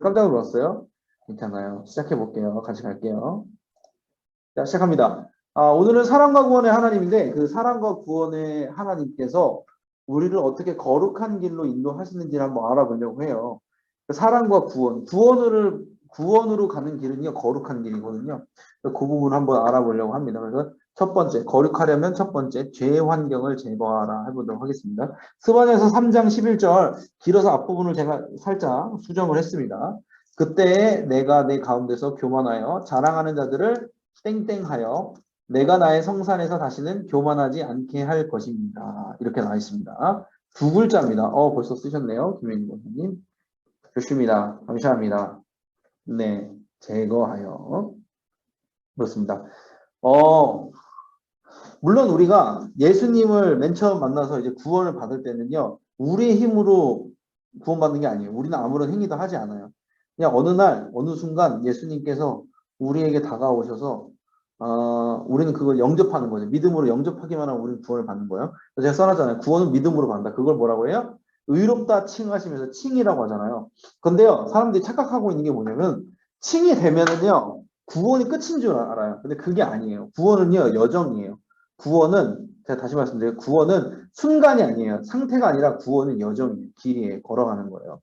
깜짝 놀랐어요? 괜찮아요. 시작해 볼게요. 같이 갈게요. 자, 시작합니다. 오늘은 사랑과 구원의 하나님인데 그 사랑과 구원의 하나님께서 우리를 어떻게 거룩한 길로 인도하시는지를 한번 알아보려고 해요. 그 사랑과 구원으로 가는 길은요, 거룩한 길이거든요. 그 부분을 한번 알아보려고 합니다. 그래서 첫 번째, 거룩하려면 첫 번째, 죄의 환경을 제거하라 해보도록 하겠습니다. 스바냐서 3장 11절, 길어서 앞부분을 제가 살짝 수정을 했습니다. 그때 내가 내 가운데서 교만하여 자랑하는 자들을 땡땡하여 내가 나의 성산에서 다시는 교만하지 않게 할 것입니다. 이렇게 나와 있습니다. 두 글자입니다. 벌써 쓰셨네요. 김혜인 선생님. 좋습니다. 감사합니다. 네, 제거하여. 그렇습니다. 물론 우리가 예수님을 맨 처음 만나서 이제 구원을 받을 때는요, 우리의 힘으로 구원받는 게 아니에요. 우리는 아무런 행위도 하지 않아요. 그냥 어느 날, 어느 순간 예수님께서 우리에게 다가오셔서, 우리는 그걸 영접하는 거죠. 믿음으로 영접하기만 하면 우리는 구원을 받는 거예요. 제가 써놨잖아요. 구원은 믿음으로 받는다. 그걸 뭐라고 해요? 의롭다 칭하시면서 칭이라고 하잖아요. 근데요, 사람들이 착각하고 있는 게 뭐냐면, 칭이 되면은요, 구원이 끝인 줄 알아요. 근데 그게 아니에요. 구원은요, 여정이에요. 구원은 제가 다시 말씀드려요. 구원은 순간이 아니에요. 상태가 아니라 구원은 여정이에요. 길이에요. 걸어가는 거예요.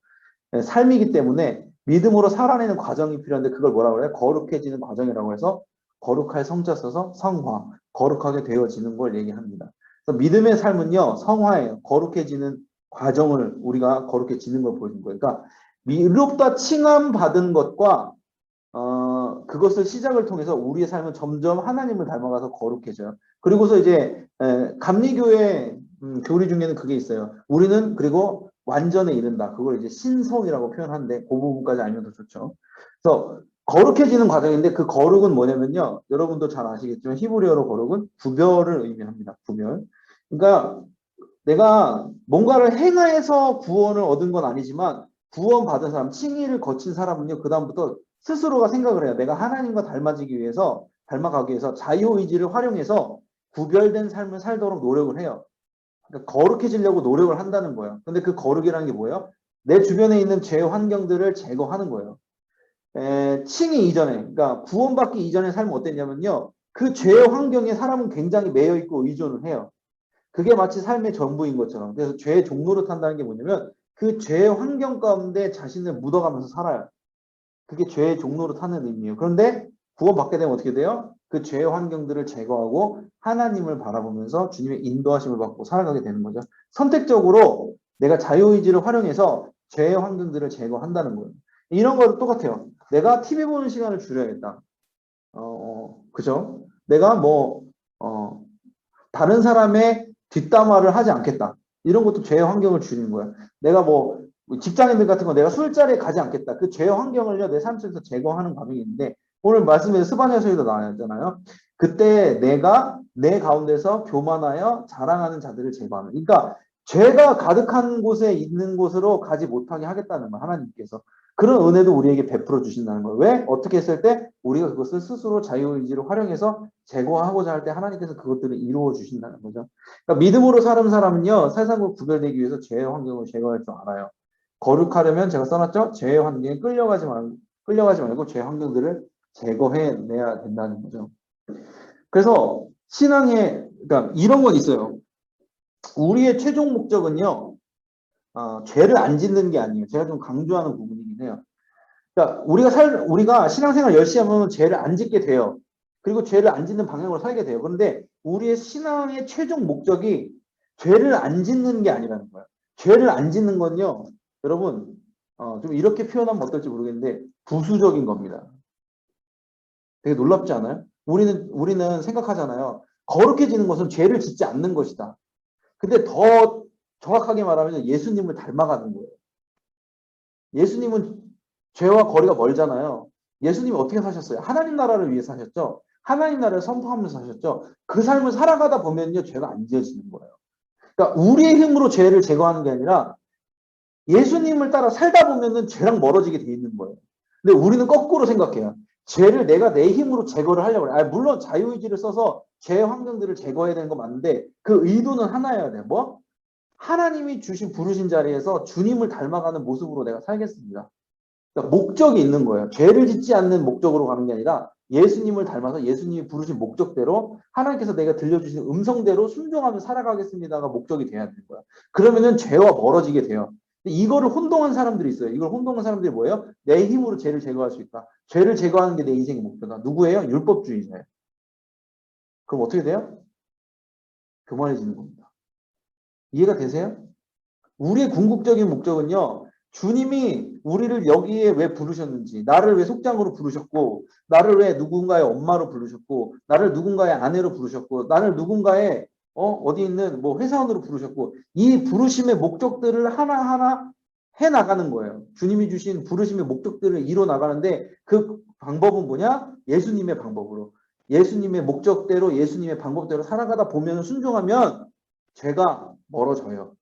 삶이기 때문에 믿음으로 살아내는 과정이 필요한데 그걸 뭐라고 그래요? 거룩해지는 과정이라고 해서 거룩할 성자 써서 성화, 거룩하게 되어지는 걸 얘기합니다. 그래서 믿음의 삶은요, 성화예요. 거룩해지는 과정을 우리가 거룩해지는 걸 보여준 거예요. 그러니까 의롭다 칭함 받은 것과 그것을 시작을 통해서 우리의 삶은 점점 하나님을 닮아가서 거룩해져요. 그리고서 이제 감리교회 교리 중에는 그게 있어요. 우리는 그리고 완전에 이른다. 그걸 이제 신성이라고 표현하는데 그 부분까지 알면 더 좋죠. 그래서 거룩해지는 과정인데 그 거룩은 뭐냐면요. 여러분도 잘 아시겠지만 히브리어로 거룩은 구별을 의미합니다. 구별. 그러니까 내가 뭔가를 행해서 구원을 얻은 건 아니지만 구원받은 사람, 칭의를 거친 사람은요. 그다음부터 스스로가 생각을 해요. 내가 하나님과 닮아지기 위해서, 닮아가기 위해서 자유의지를 활용해서 구별된 삶을 살도록 노력을 해요. 그러니까 거룩해지려고 노력을 한다는 거예요. 근데 그 거룩이라는 게 뭐예요? 내 주변에 있는 죄 환경들을 제거하는 거예요. 칭의 이전에, 그러니까 구원받기 이전의 삶은 어땠냐면요. 그 죄 환경에 사람은 굉장히 매여 있고 의존을 해요. 그게 마치 삶의 전부인 것처럼. 그래서 죄의 종로를 탄다는 게 뭐냐면 그 죄의 환경 가운데 자신을 묻어가면서 살아요. 그게 죄의 종로로 타는 의미예요. 그런데 구원받게 되면 어떻게 돼요? 그 죄의 환경들을 제거하고 하나님을 바라보면서 주님의 인도하심을 받고 살아가게 되는 거죠. 선택적으로 내가 자유의지를 활용해서 죄의 환경들을 제거한다는 거예요. 이런 것도 똑같아요. 내가 TV 보는 시간을 줄여야겠다. 그죠? 내가 다른 사람의 뒷담화를 하지 않겠다. 이런 것도 죄의 환경을 줄이는 거야. 내가 직장인들 같은 거 내가 술자리에 가지 않겠다. 그 죄의 환경을요, 내 삶 속에서 제거하는 과정이 있는데, 오늘 말씀에서 스바냐서에도 나왔잖아요. 그때 내가 내 가운데서 교만하여 자랑하는 자들을 제거하는. 그러니까 죄가 가득한 곳에 있는 곳으로 가지 못하게 하겠다는 거야, 하나님께서. 그런 은혜도 우리에게 베풀어 주신다는 거예요. 왜? 어떻게 했을 때 우리가 그것을 스스로 자유의지를 활용해서 제거하고자 할 때 하나님께서 그것들을 이루어 주신다는 거죠. 그러니까 믿음으로 사는 사람은요, 세상과 구별되기 위해서 죄의 환경을 제거할 줄 알아요. 거룩하려면 제가 써놨죠? 죄의 환경에 끌려가지 말고 죄의 환경들을 제거해내야 된다는 거죠. 그래서 그러니까 이런 건 있어요. 우리의 최종 목적은요, 죄를 안 짓는 게 아니에요. 제가 좀 강조하는 부분이긴 해요. 그러니까 우리가 신앙생활 열심히 하면 죄를 안 짓게 돼요. 그리고 죄를 안 짓는 방향으로 살게 돼요. 그런데 우리의 신앙의 최종 목적이 죄를 안 짓는 게 아니라는 거예요. 죄를 안 짓는 건요, 여러분, 좀 이렇게 표현하면 어떨지 모르겠는데, 부수적인 겁니다. 되게 놀랍지 않아요? 우리는 생각하잖아요. 거룩해지는 것은 죄를 짓지 않는 것이다. 근데 더 정확하게 말하면 예수님을 닮아가는 거예요. 예수님은 죄와 거리가 멀잖아요. 예수님이 어떻게 사셨어요? 하나님 나라를 위해 사셨죠. 하나님 나라를 선포하면서 사셨죠. 그 삶을 살아가다 보면요, 죄가 안 지어지는 거예요. 그러니까 우리의 힘으로 죄를 제거하는 게 아니라 예수님을 따라 살다 보면은 죄랑 멀어지게 돼 있는 거예요. 근데 우리는 거꾸로 생각해요. 죄를 내가 내 힘으로 제거를 하려고 해요. 물론 자유의지를 써서 죄 환경들을 제거해야 되는 거 맞는데 그 의도는 하나여야 돼요. 뭐? 하나님이 부르신 자리에서 주님을 닮아가는 모습으로 내가 살겠습니다. 그러니까 목적이 있는 거예요. 죄를 짓지 않는 목적으로 가는 게 아니라 예수님을 닮아서 예수님이 부르신 목적대로 하나님께서 내가 들려주신 음성대로 순종하며 살아가겠습니다가 목적이 돼야 되는 거야. 그러면은 죄와 멀어지게 돼요. 이거를 혼동한 사람들이 있어요. 이걸 혼동한 사람들이 뭐예요? 내 힘으로 죄를 제거할 수 있다. 죄를 제거하는 게 내 인생의 목표다. 누구예요? 율법주의자예요. 그럼 어떻게 돼요? 교만해지는 겁니다. 이해가 되세요? 우리의 궁극적인 목적은요, 주님이 우리를 여기에 왜 부르셨는지, 나를 왜 속장으로 부르셨고, 나를 왜 누군가의 엄마로 부르셨고, 나를 누군가의 아내로 부르셨고, 나를 누군가의 어디 있는 뭐 회사원으로 부르셨고, 이 부르심의 목적들을 하나하나 해 나가는 거예요. 주님이 주신 부르심의 목적들을 이뤄 나가는데 그 방법은 뭐냐? 예수님의 방법으로. 예수님의 목적대로, 예수님의 방법대로 살아가다 보면 순종하면 죄가 멀어져요.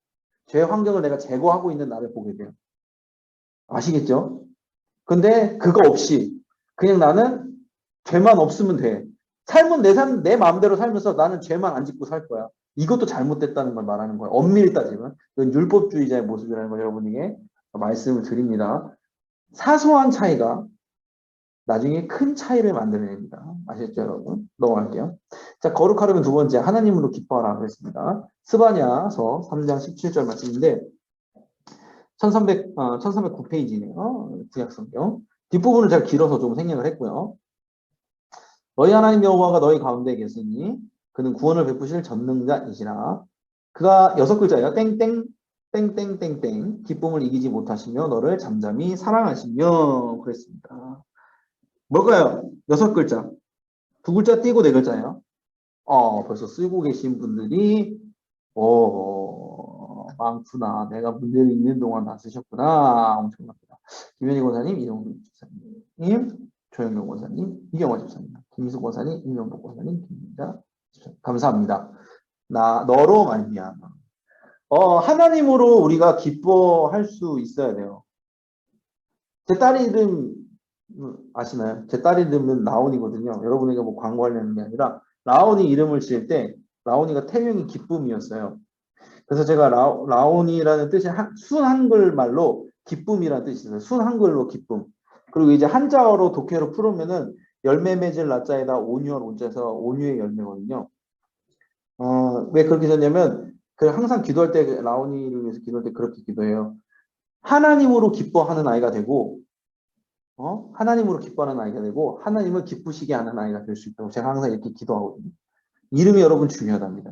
죄 환경을 내가 제거하고 있는 나를 보게 돼요. 아시겠죠? 근데 그거 없이 그냥 나는 죄만 없으면 돼. 삶은 내 마음대로 살면서 나는 죄만 안 짓고 살 거야. 이것도 잘못됐다는 걸 말하는 거예요. 엄밀히 따지면. 이건 율법주의자의 모습이라는 걸 여러분에게 말씀을 드립니다. 사소한 차이가 나중에 큰 차이를 만들어냅니다. 아셨죠, 여러분? 넘어갈게요. 자, 거룩하려면 두 번째, 하나님으로 기뻐하라 그랬습니다. 스바냐서 3장 17절 말씀인데, 1309페이지네요. 구약성경. 뒷부분을 제가 길어서 좀 생략을 했고요. 너희 하나님 여호와가 너희 가운데 계시니 그는 구원을 베푸실 전능자이시라. 그가 여섯 글자예요. 땡땡 땡땡땡땡 기쁨을 이기지 못하시며 너를 잠잠히 사랑하시며 그랬습니다. 뭘까요? 여섯 글자. 두 글자 띄고 네 글자예요. 벌써 쓰고 계신 분들이 많구나. 내가 문제를 읽는 동안 다 쓰셨구나. 엄청납니다. 김현희 권사님, 이동국 집사님, 조영경 권사님, 이경화 집사님, 김희수 권사님, 임명복 권사님, 김민자 집사님. 감사합니다. 너로 말미암아. 하나님으로 우리가 기뻐할 수 있어야 돼요. 제 딸 이름 아시나요? 제 딸 이름은 라온이거든요. 여러분에게 뭐 광고하려는 게 아니라 라온이 이름을 지을 때 라온이가 태명이 기쁨이었어요. 그래서 제가 라온이라는 뜻이 순 한글 말로 기쁨이라는 뜻이 있어요. 순 한글로 기쁨. 그리고 이제 한자어로 독해로 풀으면은 열매 맺을 라자에다 온유한 온자에서 온유의 열매거든요. 왜 그렇게 썼냐면 그 항상 기도할 때 라온이를 위해서 기도할 때 그렇게 기도해요. 하나님으로 기뻐하는 아이가 되고 하나님으로 기뻐하는 아이가 되고 하나님을 기쁘시게 하는 아이가 될 수 있다고 제가 항상 이렇게 기도하거든요. 이름이 여러분 중요하답니다.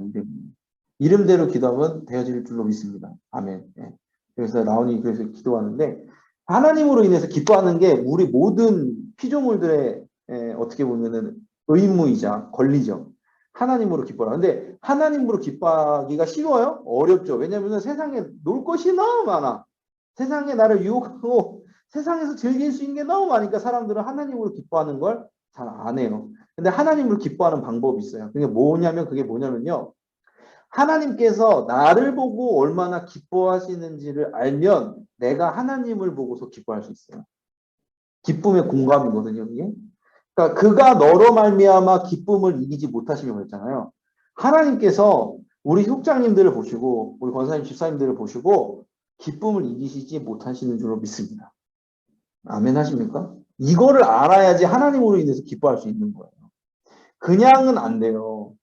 이름대로 기도하면 되어질 줄로 믿습니다. 아멘. 예. 그래서 라온이 그래서 기도하는데 하나님으로 인해서 기뻐하는 게 우리 모든 피조물들의 어떻게 보면은 의무이자 권리죠. 하나님으로 기뻐라. 근데 하나님으로 기뻐하기가 쉬워요? 어렵죠. 왜냐하면 세상에 놀 것이 너무 많아. 세상에 나를 유혹하고 세상에서 즐길 수 있는 게 너무 많으니까 사람들은 하나님으로 기뻐하는 걸 잘 안 해요. 근데 하나님으로 기뻐하는 방법이 있어요. 그게 뭐냐면요. 하나님께서 나를 보고 얼마나 기뻐하시는지를 알면 내가 하나님을 보고서 기뻐할 수 있어요. 기쁨의 공감이거든요, 이게. 그러니까 그가 너로 말미암아 기쁨을 이기지 못하시며 그랬잖아요. 하나님께서 우리 속장님들을 보시고 우리 권사님, 집사님들을 보시고 기쁨을 이기시지 못하시는 줄로 믿습니다. 아멘 하십니까? 이거를 알아야지 하나님으로 인해서 기뻐할 수 있는 거예요. 그냥은 안 돼요.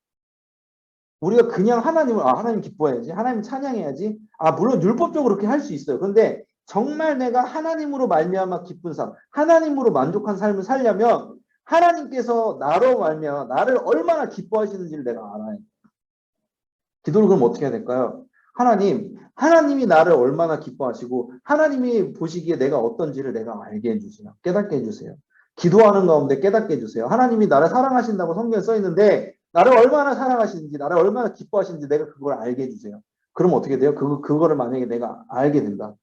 우리가 그냥 하나님 기뻐해야지. 하나님 찬양해야지. 물론 율법적으로 그렇게 할 수 있어요. 그런데 정말 내가 하나님으로 말미암아 기쁜 삶, 하나님으로 만족한 삶을 살려면 하나님께서 나로 말미암아 나를 얼마나 기뻐하시는지를 내가 알아야 돼. 기도를 그럼 어떻게 해야 될까요? 하나님이 나를 얼마나 기뻐하시고 하나님이 보시기에 내가 어떤지를 내가 알게 해주세요. 깨닫게 해주세요. 기도하는 가운데 깨닫게 해주세요. 하나님이 나를 사랑하신다고 성경에 써 있는데 나를 얼마나 사랑하시는지 나를 얼마나 기뻐하시는지 내가 그걸 알게 해주세요. 그럼 어떻게 돼요? 그거를 만약에 내가 알게 된다.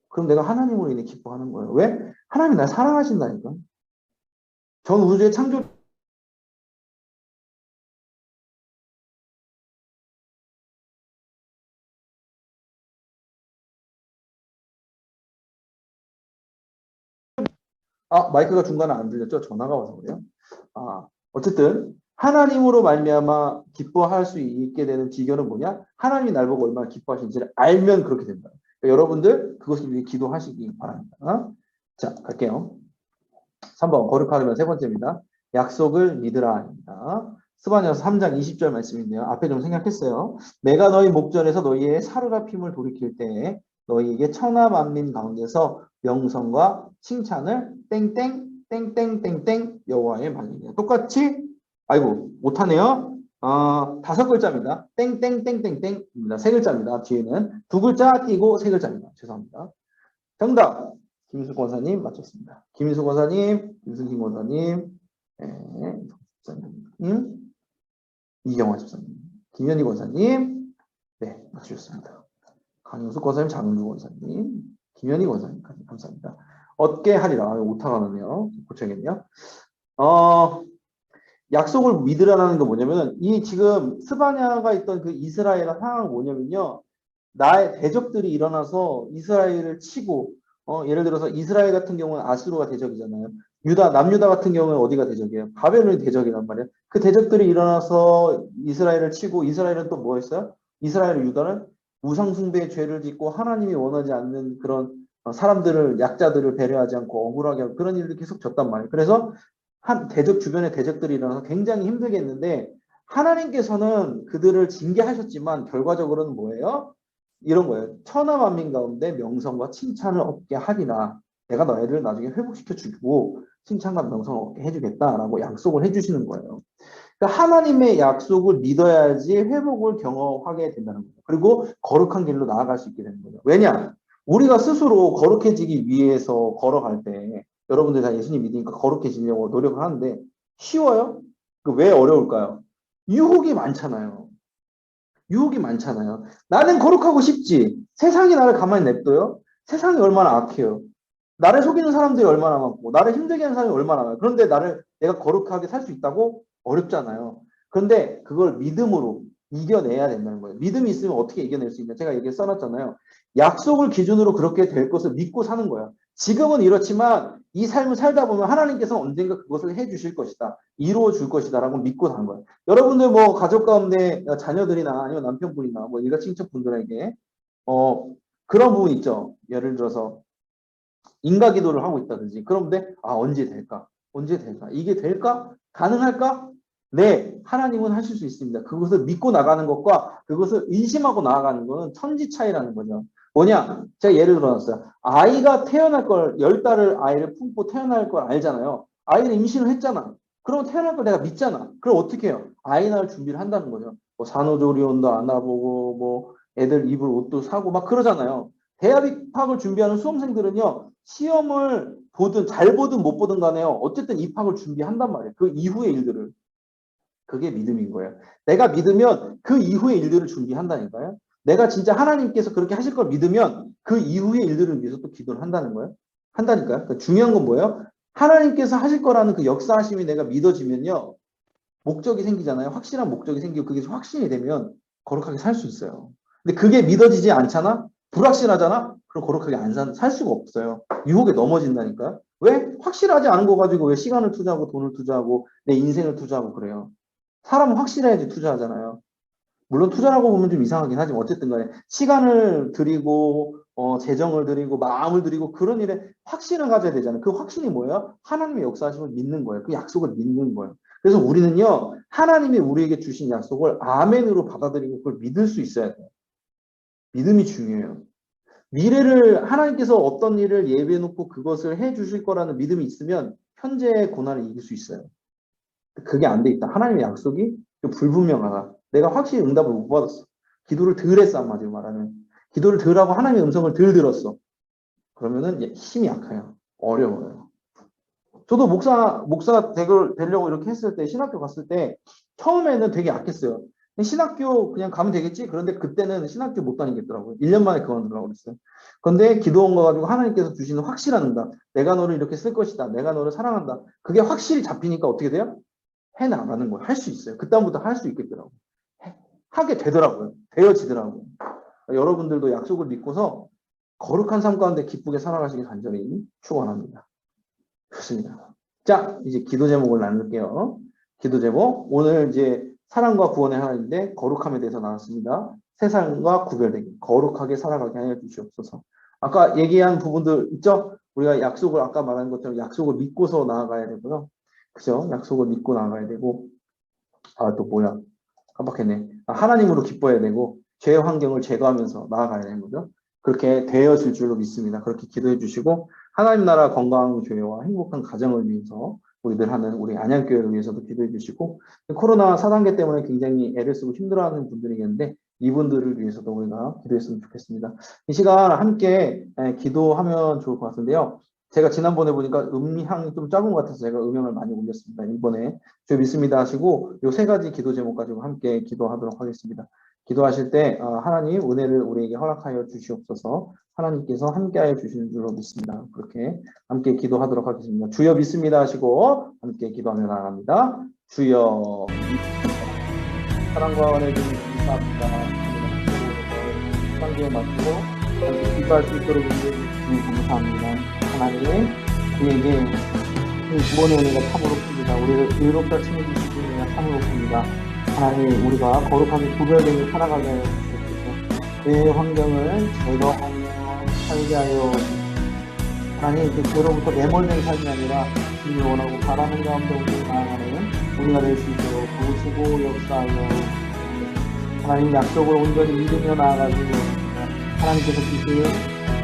그럼 내가 하나님으로 인해 기뻐하는 거예요. 왜? 하나님이 나를 사랑하신다니까. 전 우주의 창조 마이크가 중간에 안 들렸죠? 전화가 와서 그래요. 어쨌든 하나님으로 말미암아 기뻐할 수 있게 되는 비결은 뭐냐? 하나님이 날 보고 얼마나 기뻐하시는지를 알면 그렇게 된다. 그러니까 여러분들 그것을 위해 기도하시기 바랍니다. 자, 갈게요. 3번 거룩하면 세 번째입니다. 약속을 믿으라입니다. 스바냐서 3장 20절 말씀인데요. 앞에 좀 생각했어요. 내가 너희 목전에서 너희의 사르라핌을 돌이킬 때에 너희에게 천하 만민 가운데서 명성과 칭찬을 땡땡 땡땡땡땡 여호와의 말이에요. 똑같이 아이고 못하네요. 다섯 글자입니다. 땡땡땡땡땡입니다. 세 글자입니다. 뒤에는 두 글자 띄고 세 글자입니다. 죄송합니다. 정답 김인숙 권사님 맞췄습니다. 김인숙 권사님, 윤승kim 권사님, 네, 권사님, 이경화 집사님, 김현희 권사님, 네 맞추셨습니다. 강윤숙 권사님, 장은주 권사님, 김현희 권사님까지 감사합니다. 얻게 하리라. 오타가 나네요. 고쳐야겠네요. 약속을 믿으라는 건 뭐냐면은 이 지금 스바냐가 있던 그 이스라엘의 상황은 뭐냐면요. 나의 대적들이 일어나서 이스라엘을 치고 예를 들어서 이스라엘 같은 경우는 아수르가 대적이잖아요. 유다 남유다 같은 경우는 어디가 대적이에요? 바벨론이 대적이란 말이에요. 그 대적들이 일어나서 이스라엘을 치고 이스라엘은 또 뭐 했어요? 이스라엘 유다는 우상 숭배의 죄를 짓고 하나님이 원하지 않는 그런 사람들을 약자들을 배려하지 않고 억울하게 하고 그런 일들이 계속 졌단 말이에요. 그래서 한 대적 주변에 대적들이 일어나서 굉장히 힘들게 했는데 하나님께서는 그들을 징계하셨지만 결과적으로는 뭐예요? 이런 거예요. 천하 만민 가운데 명성과 칭찬을 얻게 하리라. 내가 너희를 나중에 회복시켜 주고 칭찬과 명성을 얻게 해주겠다라고 약속을 해주시는 거예요. 그러니까 하나님의 약속을 믿어야지 회복을 경험하게 된다는 거예요. 그리고 거룩한 길로 나아갈 수 있게 되는 거예요. 왜냐? 우리가 스스로 거룩해지기 위해서 걸어갈 때 여러분들 다 예수님 믿으니까 거룩해지려고 노력을 하는데 쉬워요? 왜 어려울까요? 유혹이 많잖아요. 유혹이 많잖아요. 나는 거룩하고 싶지. 세상이 나를 가만히 냅둬요? 세상이 얼마나 악해요. 나를 속이는 사람들이 얼마나 많고, 나를 힘들게 하는 사람이 얼마나 많아요. 그런데 내가 거룩하게 살 수 있다고? 어렵잖아요. 그런데 그걸 믿음으로 이겨내야 된다는 거예요. 믿음이 있으면 어떻게 이겨낼 수 있냐. 제가 얘기 써놨잖아요. 약속을 기준으로 그렇게 될 것을 믿고 사는 거예요. 지금은 이렇지만 이 삶을 살다 보면 하나님께서는 언젠가 그것을 해 주실 것이다. 이루어 줄 것이다. 라고 믿고 사는 거예요. 여러분들 뭐 가족 가운데 자녀들이나 아니면 남편분이나 뭐 일가 친척분들에게 그런 부분 있죠. 예를 들어서 인가 기도를 하고 있다든지 그런데 언제 될까? 언제 될까? 이게 될까? 가능할까? 네, 하나님은 하실 수 있습니다. 그것을 믿고 나가는 것과 그것을 의심하고 나아가는 것은 천지 차이라는 거죠. 뭐냐? 제가 예를 들어놨어요. 아이가 태어날 걸, 10달을 아이를 품고 태어날 걸 알잖아요. 아이를 임신을 했잖아. 그럼 태어날 걸 내가 믿잖아. 그럼 어떻게 해요? 아이 낳을 준비를 한다는 거죠. 뭐 산후조리원도 알아보고, 뭐 애들 입을 옷도 사고 막 그러잖아요. 대학 입학을 준비하는 수험생들은요, 시험을 보든 잘 보든 못 보든 간에요. 어쨌든 입학을 준비한단 말이에요. 그 이후의 일들을. 그게 믿음인 거예요. 내가 믿으면 그 이후의 일들을 준비한다니까요. 내가 진짜 하나님께서 그렇게 하실 걸 믿으면 그 이후의 일들을 위해서 또 기도를 한다는 거예요. 한다니까요. 그러니까 중요한 건 뭐예요? 하나님께서 하실 거라는 그 역사하심이 내가 믿어지면요. 목적이 생기잖아요. 확실한 목적이 생기고 그게 확신이 되면 거룩하게 살 수 있어요. 근데 그게 믿어지지 않잖아? 불확실하잖아? 그럼 거룩하게 살 수가 없어요. 유혹에 넘어진다니까. 왜? 확실하지 않은 거 가지고 왜 시간을 투자하고 돈을 투자하고 내 인생을 투자하고 그래요. 사람은 확실해야지 투자하잖아요. 물론 투자라고 보면 좀 이상하긴 하지만 어쨌든 간에 시간을 들이고 재정을 들이고 마음을 들이고 그런 일에 확신을 가져야 되잖아요. 그 확신이 뭐예요? 하나님의 역사하심을 믿는 거예요. 그 약속을 믿는 거예요. 그래서 우리는요. 하나님이 우리에게 주신 약속을 아멘으로 받아들이고 그걸 믿을 수 있어야 돼요. 믿음이 중요해요. 미래를 하나님께서 어떤 일을 예비해 놓고 그것을 해 주실 거라는 믿음이 있으면 현재의 고난을 이길 수 있어요. 그게 안 돼 있다. 하나님의 약속이 불분명하다. 내가 확실히 응답을 못 받았어. 기도를 덜 했어, 한마디로 말하면. 기도를 덜 하고 하나님의 음성을 덜 들었어. 그러면은 힘이 약해요. 어려워요. 저도 목사 되려고 이렇게 했을 때, 신학교 갔을 때, 처음에는 되게 약했어요. 신학교 그냥 가면 되겠지? 그런데 그때는 신학교 못 다니겠더라고요. 1년 만에 그만두려고 그랬어요. 그런데 기도원 가가지고 하나님께서 주시는 확실한 응답. 내가 너를 이렇게 쓸 것이다. 내가 너를 사랑한다. 그게 확실히 잡히니까 어떻게 돼요? 해 나가는 거예요. 할 수 있어요. 그다음부터 할 수 있겠더라고요. 하게 되더라고요. 되어지더라고요. 여러분들도 약속을 믿고서 거룩한 삶 가운데 기쁘게 살아가시길 간절히 축원합니다. 좋습니다. 자, 이제 기도 제목을 나눌게요. 기도 제목. 오늘 이제 사랑과 구원의 하나님인데 거룩함에 대해서 나눴습니다. 세상과 구별되기, 거룩하게 살아가게 하여 주시옵소서. 아까 얘기한 부분들 있죠? 우리가 약속을 아까 말한 것처럼 약속을 믿고서 나아가야 되고요. 그죠? 약속을 믿고 나아가야 되고 또 뭐야? 깜빡했네. 하나님으로 기뻐해야 되고 죄의 환경을 제거하면서 나아가야 되는 거죠. 그렇게 되어질 줄로 믿습니다. 그렇게 기도해 주시고 하나님 나라 건강한 교회와 행복한 가정을 위해서 우리들 하는 우리 안양교회를 위해서도 기도해 주시고 코로나 4단계 때문에 굉장히 애를 쓰고 힘들어하는 분들이 있는데 이분들을 위해서도 우리가 기도했으면 좋겠습니다. 이 시간 함께 기도하면 좋을 것 같은데요. 제가 지난번에 보니까 음향이 좀 작은 것 같아서 제가 음향을 많이 올렸습니다. 이번에 주 믿습니다 하시고 요 세 가지 기도 제목 가지고 함께 기도하도록 하겠습니다. 기도하실 때 하나님 은혜를 우리에게 허락하여 주시옵소서. 하나님께서 함께하여 주시는 줄로 믿습니다. 그렇게 함께 기도하도록 하겠습니다. 주여 믿습니다 하시고 함께 기도하며 나아갑니다. 주여 사랑과 은혜 주님 감사합니다. 상기에 맞추고 함께 기도할 수 있도록 인도해 주시니 감사합니다. 하나님 우리에게 구원의 은혜가 참으로 큽니다. 우리를 의롭다 칭해주시기 은혜가 참으로 큽니다. 하나님 우리가 거룩하게 구별되게 살아가게 하여 주시옵소서. 내 환경을 제거하며 살게 하여 주시옵소서. 하나님 그 죄로부터 매몰된 삶이 아니라 주님이 원하고 바라는 가운데 우리를 나아가는 우리가 될 수 있도록 도우시고 역사하여 주시옵소서. 하나님 약속을 온전히 믿으며 나아가시고 하나님께서 주신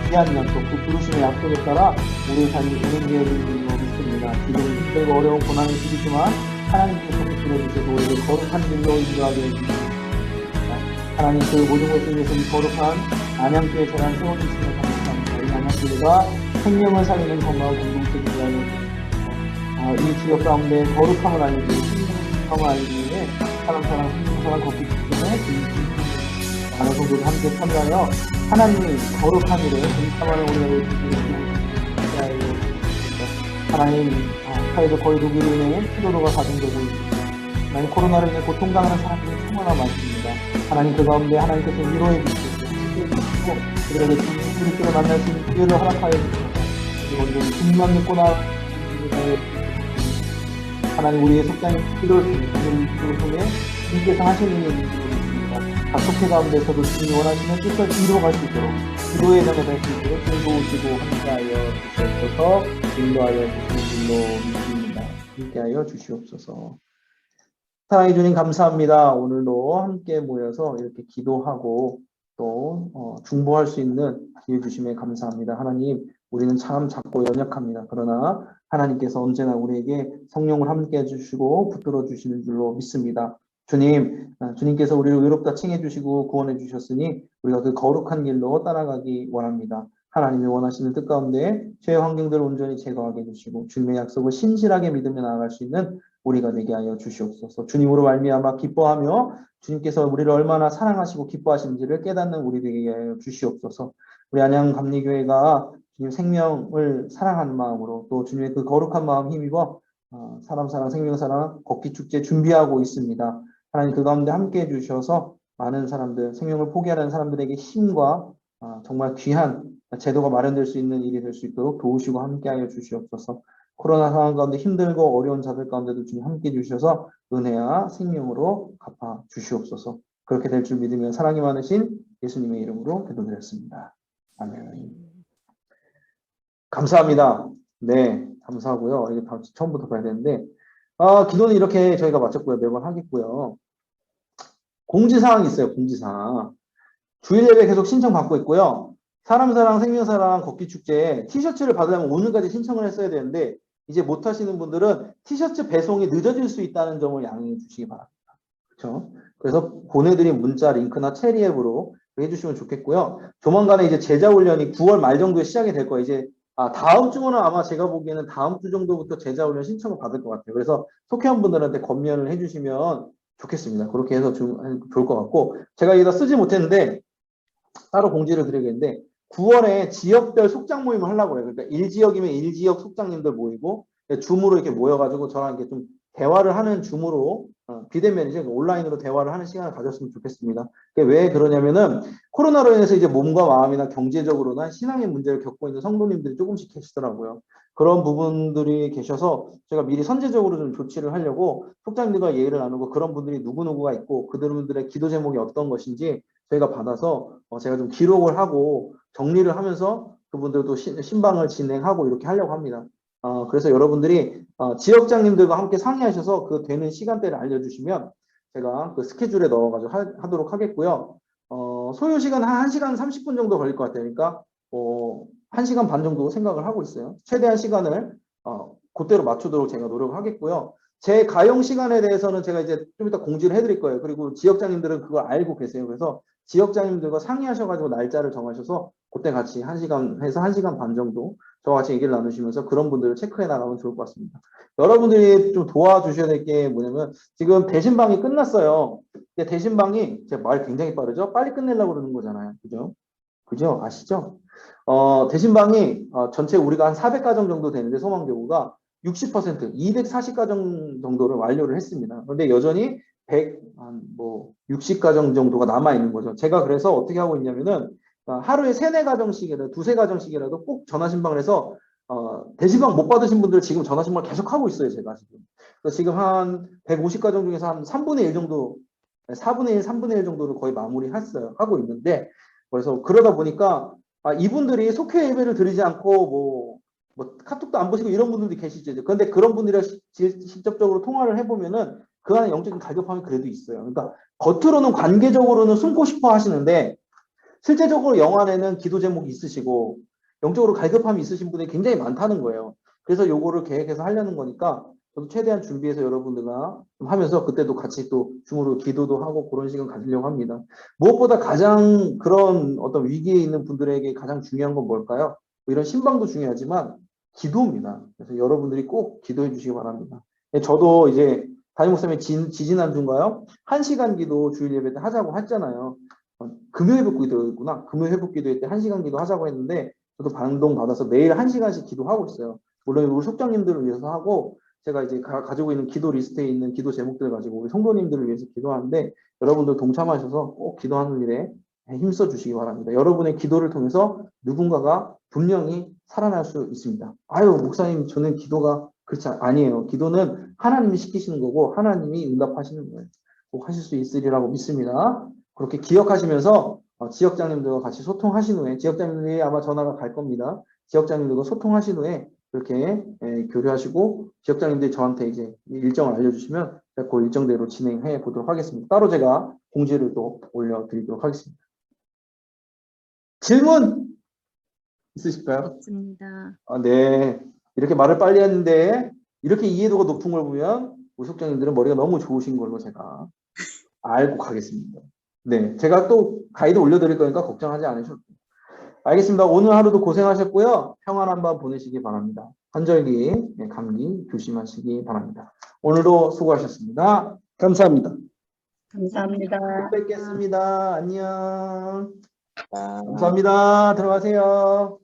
귀한 약속, 그 부르심의 약속에 따라 우리의 삶이 은행되어질 줄로 믿습니다. 지금 힘들고 어려운 고난을 주시지만 하나님께서 들어주셔서 우리를 거룩한 길로 인도하게 해주십니다. 하나님 그 모든 것을 위해서 이 거룩한 안양교회 재단 세워주시며 감사합니다. 이 안양교회가 생명을 살리는 건강한 공동체를 위하여 이 지역 가운데 거룩함을 알리고 생명을 알리기 위해 사람 걷기 직전에 많은 성도들 함께 참여하여 하나님의 거룩한 일을 동참하는 우리가 될 수 있도록 하나님 사회적 거리 두기로 인해 피로도가 가중되고 있습니다. 하나님 코로나로 인해 고통당하는 사람들이 정말 많습니다. 하나님 그 가운데 하나님께서 위로해 주시고 치유해 주시고 그들에게 주님을 만날 수 있는 기회를 허락하여 주시고 그리고 우리가 주님만 믿고 하나님 우리의 속장의 기도를 통해 주님께서 하시는 일을 믿습니다. 각 속회 가운데서도 주님이 원하시는 뜻을 이루어갈 수 있도록 기도의 장에 될 수 있도록 즐거우시고 함께하여 주시옵소서. 인도하여 주시는 줄로 믿습니다. 함께하여 주시옵소서. 사랑해 주님 감사합니다. 오늘도 함께 모여서 이렇게 기도하고 또 중보할 수 있는 기회 주심에 감사합니다. 하나님 우리는 참 작고 연약합니다. 그러나 하나님께서 언제나 우리에게 성령을 함께 해주시고 붙들어 주시는 줄로 믿습니다. 주님께서 우리를 의롭다 칭해 주시고 구원해 주셨으니 우리가 그 거룩한 길로 따라가기 원합니다. 하나님이 원하시는 뜻 가운데 죄의 환경들을 온전히 제거하게 해주시고 주님의 약속을 신실하게 믿으며 나아갈 수 있는 우리가 되게 하여 주시옵소서. 주님으로 말미암아 기뻐하며 주님께서 우리를 얼마나 사랑하시고 기뻐하시는지를 깨닫는 우리 되게 하여 주시옵소서. 우리 안양 감리교회가 주님 생명을 사랑하는 마음으로 또 주님의 그 거룩한 마음 힘입어 사람 사랑 생명 사랑 걷기 축제 준비하고 있습니다. 하나님 그 가운데 함께 해주셔서 많은 사람들 생명을 포기하는 사람들에게 힘과 정말 귀한 제도가 마련될 수 있는 일이 될 수 있도록 도우시고 함께하여 주시옵소서. 코로나 상황 가운데 힘들고 어려운 자들 가운데도 주님 함께 해주셔서 은혜와 생명으로 갚아 주시옵소서. 그렇게 될 줄 믿으며 사랑이 많으신 예수님의 이름으로 기도드렸습니다. 아멘. 감사합니다. 네, 감사하고요. 이게 다음 주 처음부터 봐야 되는데 기도는 이렇게 저희가 마쳤고요. 매번 하겠고요. 공지사항이 있어요. 공지사항. 주일 예배 계속 신청받고 있고요. 사람사랑 생명사랑 걷기축제에 티셔츠를 받으려면 오늘까지 신청을 했어야 되는데 이제 못하시는 분들은 티셔츠 배송이 늦어질 수 있다는 점을 양해해 주시기 바랍니다. 그렇죠? 그래서 보내드린 문자 링크나 체리 앱으로 해주시면 좋겠고요. 조만간에 이제 제자훈련이 9월 말 정도에 시작이 될 거예요. 이제 다음 주는 아마 제가 보기에는 다음 주 정도부터 제자훈련 신청을 받을 것 같아요. 그래서 속회원 분들한테 검열을 해주시면 좋겠습니다. 그렇게 해서 좋을 것 같고 제가 여기다 쓰지 못했는데 따로 공지를 드리겠는데 9월에 지역별 속장 모임을 하려고 해요. 그러니까 1지역이면 1지역 속장님들 모이고 줌으로 이렇게 모여가지고 저랑 이렇게 좀 대화를 하는 줌으로 비대면이죠. 온라인으로 대화를 하는 시간을 가졌으면 좋겠습니다. 왜 그러냐면은 코로나로 인해서 이제 몸과 마음이나 경제적으로나 신앙의 문제를 겪고 있는 성도님들이 조금씩 계시더라고요. 그런 부분들이 계셔서 제가 미리 선제적으로 좀 조치를 하려고 속장님들과 얘기를 나누고 그런 분들이 누구누구가 있고 그분들의 기도 제목이 어떤 것인지 저희가 받아서 제가 좀 기록을 하고 정리를 하면서 그분들도 신방을 진행하고 이렇게 하려고 합니다. 그래서 여러분들이 지역장님들과 함께 상의하셔서 그 되는 시간대를 알려주시면 제가 그 스케줄에 넣어가지고 하도록 하겠고요. 소요 시간 한 1시간 30분 정도 걸릴 것 같아요. 그러니까 1시간 반 정도 생각을 하고 있어요. 최대한 시간을 그때로 맞추도록 제가 노력하겠고요. 제 가용 시간에 대해서는 제가 이제 좀 이따 공지를 해드릴 거예요. 그리고 지역장님들은 그걸 알고 계세요. 그래서 지역장님들과 상의하셔가지고 날짜를 정하셔서 그때 같이 1시간 해서 1시간 반 정도 저와 같이 얘기를 나누시면서 그런 분들을 체크해 나가면 좋을 것 같습니다. 여러분들이 좀 도와주셔야 될 게 뭐냐면 지금 대신방이 끝났어요. 근데 대신방이 제가 말 굉장히 빠르죠? 빨리 끝내려고 그러는 거잖아요. 그죠? 그죠? 아시죠? 대신방이 전체 우리가 한 400가정 정도 되는데 소망교구가 60%, 240가정 정도를 완료를 했습니다. 그런데 여전히 60가정 정도가 남아있는 거죠. 제가 그래서 어떻게 하고 있냐면은 하루에 3, 4가정씩이라도, 2, 3가정씩이라도 꼭 전화신방을 해서 대신방 못 받으신 분들 지금 전화신방을 계속 하고 있어요. 제가 지금. 그래서 지금 한 150가정 중에서 한 3분의 1 정도, 4분의 1, 3분의 1 정도를 거의 마무리했어요. 하고 있는데 그래서 그러다 보니까 이분들이 속회 예배를 드리지 않고 카톡도 안 보시고 이런 분들도 계시죠. 그런데 그런 분들이랑 직접적으로 통화를 해보면은 그 안에 영적인 갈급함이 그래도 있어요. 그러니까 겉으로는 관계적으로는 숨고 싶어 하시는데 실제적으로 영 안에는 기도 제목이 있으시고 영적으로 갈급함이 있으신 분이 굉장히 많다는 거예요. 그래서 요거를 계획해서 하려는 거니까 저도 최대한 준비해서 여러분들과 좀 하면서 그때도 같이 또 줌으로 기도도 하고 그런 시간 가지려고 합니다. 무엇보다 가장 그런 어떤 위기에 있는 분들에게 가장 중요한 건 뭘까요? 뭐 이런 신방도 중요하지만 기도입니다. 그래서 여러분들이 꼭 기도해 주시기 바랍니다. 저도 이제 담임 목사님이 지지난주인가요? 1시간 기도 주일 예배 때 하자고 했잖아요. 금요 회복 기도였구나. 금요 회복 기도회 때 1시간 기도 하자고 했는데 저도 반동 받아서 매일 1시간씩 기도하고 있어요. 물론 우리 속장님들을 위해서 하고 제가 이제 가지고 있는 기도 리스트에 있는 기도 제목들 가지고 우리 성도님들을 위해서 기도하는데 여러분들 동참하셔서 꼭 기도하는 일에 힘써 주시기 바랍니다. 여러분의 기도를 통해서 누군가가 분명히 살아날 수 있습니다. 아유 목사님 저는 기도가 그렇지 아니에요. 기도는 하나님이 시키시는 거고 하나님이 응답하시는 거예요. 꼭 하실 수 있으리라고 믿습니다. 그렇게 기억하시면서 지역장님들과 같이 소통하신 후에 지역장님들이 아마 전화가 갈 겁니다. 지역장님들과 소통하신 후에 그렇게 교류하시고 지역장님들이 저한테 이제 일정을 알려주시면 그 일정대로 진행해 보도록 하겠습니다. 따로 제가 공지를 또 올려드리도록 하겠습니다. 질문 있으실까요? 없습니다. 네. 이렇게 말을 빨리 했는데 이렇게 이해도가 높은 걸 보면 우리 속장님들은 머리가 너무 좋으신 걸로 제가 알고 가겠습니다. 네. 제가 또 가이드 올려드릴 거니까 걱정하지 않으셔도 돼요. 알겠습니다. 오늘 하루도 고생하셨고요. 평안한 밤 보내시기 바랍니다. 환절기, 감기 조심하시기 바랍니다. 오늘도 수고하셨습니다. 감사합니다. 감사합니다. 또 뵙겠습니다. 안녕. 감사합니다. 들어가세요.